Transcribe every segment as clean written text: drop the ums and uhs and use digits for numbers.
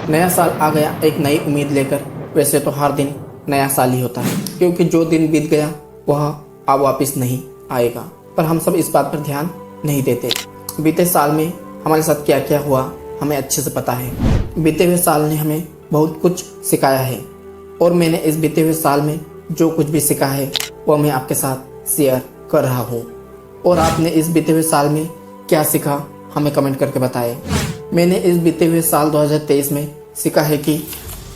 नया साल आ गया एक नई उम्मीद लेकर। वैसे तो हर दिन नया साल ही होता है, क्योंकि जो दिन बीत गया वह अब वापस नहीं आएगा। पर हम सब इस बात पर ध्यान नहीं देते। बीते साल में हमारे साथ क्या क्या हुआ हमें अच्छे से पता है। बीते हुए साल ने हमें बहुत कुछ सिखाया है, और मैंने इस बीते हुए साल में जो कुछ भी सीखा है वह मैं आपके साथ शेयर कर रहा हूँ। और आपने इस बीते हुए साल में क्या सीखा हमें कमेंट करके बताएं। मैंने इस बीते हुए साल 2023 में सीखा है कि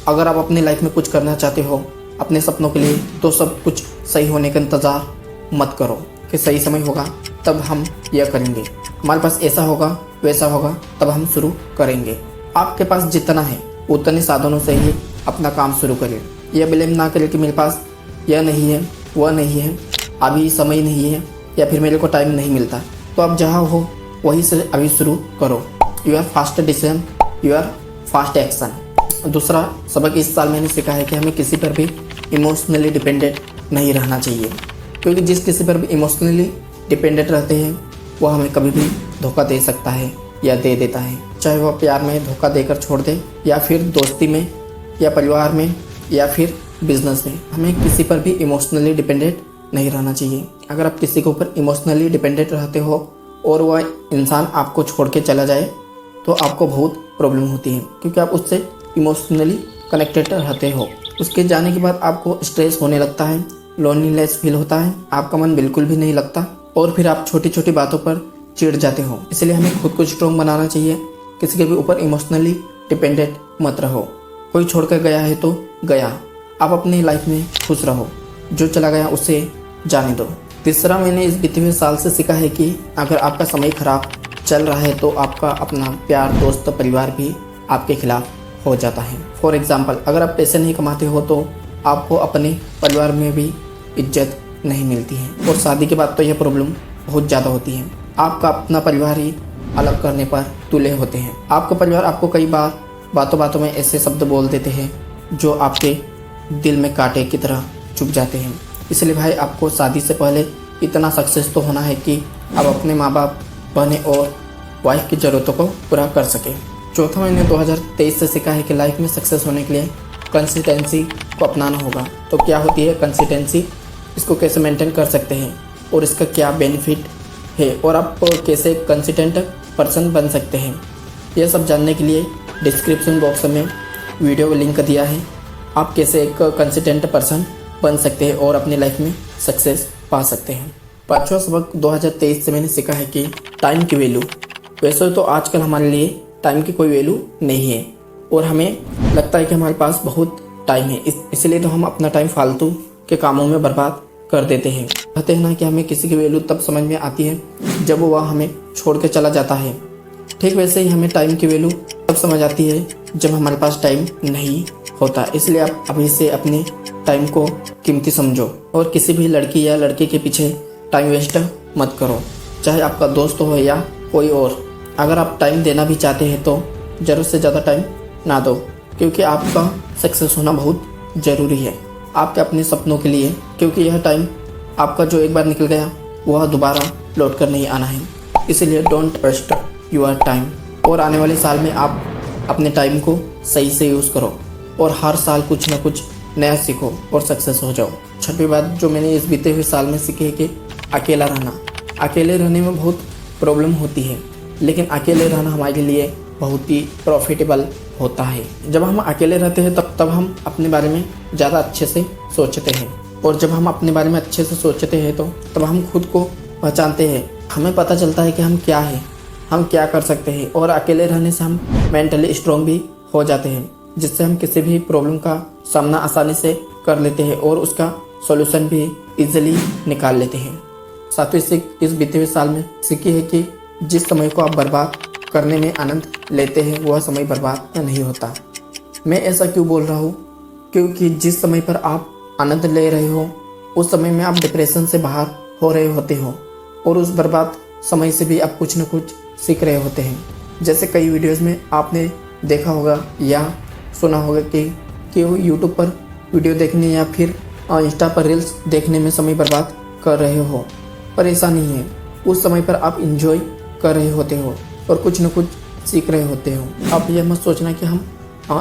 अगर आप अपनी लाइफ में कुछ करना चाहते हो अपने सपनों के लिए, तो सब कुछ सही होने का इंतज़ार मत करो कि सही समय होगा तब हम यह करेंगे, हमारे पास ऐसा होगा वैसा होगा तब हम शुरू करेंगे। आपके पास जितना है उतने साधनों से ही अपना काम शुरू करें। यह ब्लेम ना करें कि मेरे पास यह नहीं है वह नहीं है, अभी समय नहीं है या फिर मेरे को टाइम नहीं मिलता। तो आप जहाँ हो वहीं से अभी शुरू करो। Your fast decision your fast action. दूसरा सबक इस साल मैंने सीखा है कि हमें किसी पर भी इमोशनली डिपेंडेंट नहीं रहना चाहिए, क्योंकि जिस किसी पर भी इमोशनली डिपेंडेंट रहते हैं वह हमें कभी भी धोखा दे सकता है या दे देता है। चाहे वह प्यार में धोखा देकर छोड़ दे या फिर दोस्ती में या परिवार में या फिर बिजनेस में, हमें किसी पर भी इमोशनली डिपेंडेंट नहीं रहना चाहिए। अगर आप किसी के ऊपर इमोशनली डिपेंडेंट रहते हो और वह इंसान आपको छोड़ के चला जाए तो आपको बहुत प्रॉब्लम होती है, क्योंकि आप उससे इमोशनली कनेक्टेड रहते हो। उसके जाने के बाद आपको स्ट्रेस होने लगता है, लोनलीनेस फील होता है, आपका मन बिल्कुल भी नहीं लगता और फिर आप छोटी छोटी बातों पर चिढ़ जाते हो। इसलिए हमें खुद को स्ट्रॉन्ग बनाना चाहिए। किसी के भी ऊपर इमोशनली डिपेंडेंट मत रहो। कोई छोड़ कर गया है तो गया, आप अपनी लाइफ में खुश रहो। जो चला गया उसे जाने दो। तीसरा मैंने इस बीते हुए साल से सीखा है कि अगर आपका समय खराब चल रहा है तो आपका अपना प्यार दोस्त परिवार भी आपके खिलाफ हो जाता है। फॉर एग्जाम्पल, अगर आप पैसे नहीं कमाते हो तो आपको अपने परिवार में भी इज्जत नहीं मिलती है, और शादी के बाद तो यह प्रॉब्लम बहुत ज़्यादा होती है। आपका अपना परिवार ही अलग करने पर तुले होते हैं। आपका परिवार आपको कई बार बातों बातों में ऐसे शब्द बोल देते हैं जो आपके दिल में कांटे की तरह चुभ जाते हैं। इसलिए भाई आपको शादी से पहले इतना सक्सेस तो होना है कि आप अपने माँ बाप बहने और वाइफ की ज़रूरतों को पूरा कर सके। चौथा मैंने 2023 से सीखा है कि लाइफ में सक्सेस होने के लिए कंसिस्टेंसी को अपनाना होगा। तो क्या होती है कंसिस्टेंसी, इसको कैसे मेंटेन कर सकते हैं और इसका क्या बेनिफिट है और आप कैसे कंसिस्टेंट पर्सन बन सकते हैं, यह सब जानने के लिए डिस्क्रिप्शन बॉक्स में वीडियो लिंक दिया है। आप कैसे एक कंसिस्टेंट पर्सन बन सकते हैं और अपनी लाइफ में सक्सेस पा सकते हैं। पांचवा सबक 2023 से मैंने सीखा है कि टाइम की वैल्यू। वैसे तो आजकल हमारे लिए टाइम की कोई वैल्यू नहीं है और हमें लगता है कि हमारे पास बहुत टाइम है, इसलिए तो हम अपना टाइम फालतू के कामों में बर्बाद कर देते हैं। कहते हैं ना कि हमें किसी की वैल्यू तब समझ में आती है जब वह हमें छोड़ के चला जाता है। ठीक वैसे ही हमें टाइम की वैल्यू तब समझ आती है जब हमारे पास टाइम नहीं होता। इसलिए आप अभी से अपने टाइम को कीमती समझो और किसी भी लड़की या लड़के के पीछे टाइम वेस्ट मत करो, चाहे आपका दोस्त हो या कोई और। अगर आप टाइम देना भी चाहते हैं तो ज़रूरत से ज़्यादा टाइम ना दो, क्योंकि आपका सक्सेस होना बहुत ज़रूरी है आपके अपने सपनों के लिए, क्योंकि यह टाइम आपका जो एक बार निकल गया वह दोबारा लौट कर नहीं आना है। इसलिए डोंट वेस्ट योर टाइम। और आने वाले साल में आप अपने टाइम को सही से यूज़ करो और हर साल कुछ ना कुछ नया सीखो और सक्सेस हो जाओ। छठवीं बात जो मैंने इस बीते हुए साल में सीखी है कि अकेला रहना। अकेले रहने में बहुत प्रॉब्लम होती है, लेकिन अकेले रहना हमारे लिए बहुत ही प्रॉफिटेबल होता है। जब हम अकेले रहते हैं तब हम अपने बारे में ज़्यादा अच्छे से सोचते हैं, और जब हम अपने बारे में अच्छे से सोचते हैं तो तब हम खुद को पहचानते हैं। हमें पता चलता है कि हम क्या हैं, हम क्या कर सकते हैं, और अकेले रहने से हम मेंटली स्ट्रॉन्ग भी हो जाते हैं, जिससे हम किसी भी प्रॉब्लम का सामना आसानी से कर लेते हैं और उसका सॉल्यूशन भी इजीली निकाल लेते हैं। सातवीं सीख इस बीते हुए साल में सीखी है कि जिस समय को आप बर्बाद करने में आनंद लेते हैं वह समय बर्बाद नहीं होता। मैं ऐसा क्यों बोल रहा हूँ, क्योंकि जिस समय पर आप आनंद ले रहे हो उस समय में आप डिप्रेशन से बाहर हो रहे होते हो, और उस बर्बाद समय से भी आप कुछ न कुछ सीख रहे होते हैं। जैसे कई वीडियोज़ में आपने देखा होगा या सुना होगा कि वो यूट्यूब पर वीडियो देखने या फिर इंस्टा पर रील्स देखने में समय बर्बाद कर रहे हो, पर ऐसा नहीं है। उस समय पर आप इंजॉय कर रहे होते हो और कुछ न कुछ सीख रहे होते हो। आप यह मत सोचना कि हम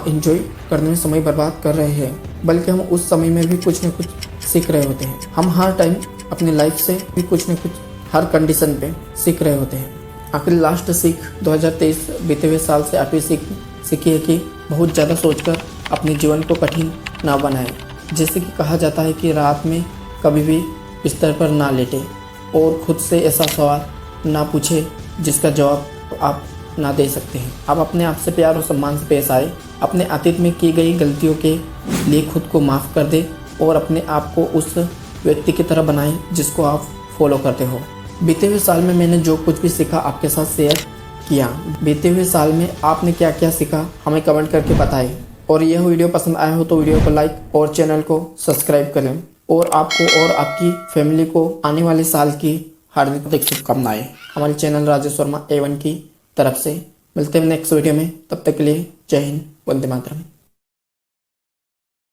एंजॉय करने में समय बर्बाद कर रहे हैं, बल्कि हम उस समय में भी कुछ न कुछ सीख रहे होते हैं। हम हर टाइम अपनी लाइफ से भी कुछ न कुछ हर कंडीशन पे सीख रहे होते हैं। आखिर लास्ट सीख 2023 बीते हुए साल से 8वीं सीखी है कि बहुत ज़्यादा सोचकर अपने जीवन को कठिन ना बनाएं। जैसे कि कहा जाता है कि रात में कभी भी बिस्तर पर ना लेटे और खुद से ऐसा सवाल ना पूछे जिसका जवाब तो आप ना दे सकते हैं। आप अपने आप से प्यार और सम्मान से पेश आए, अपने अतीत में की गई गलतियों के लिए खुद को माफ़ कर दे और अपने आप को उस व्यक्ति की तरह बनाएं जिसको आप फॉलो करते हो। बीते हुए साल में मैंने जो कुछ भी सीखा आपके साथ शेयर किया। बीते हुए साल में आपने क्या क्या सीखा हमें कमेंट करके बताएं। और यह वीडियो पसंद आया हो तो वीडियो को लाइक और चैनल को सब्सक्राइब करें। और आपको और आपकी फैमिली को आने वाले साल की हार्दिक शुभकामनाएं हमारे चैनल राजेश वर्मा A1 की तरफ से। मिलते हैं नेक्स्ट वीडियो में, तब तक के लिए जय हिंद, वंदे मातरम।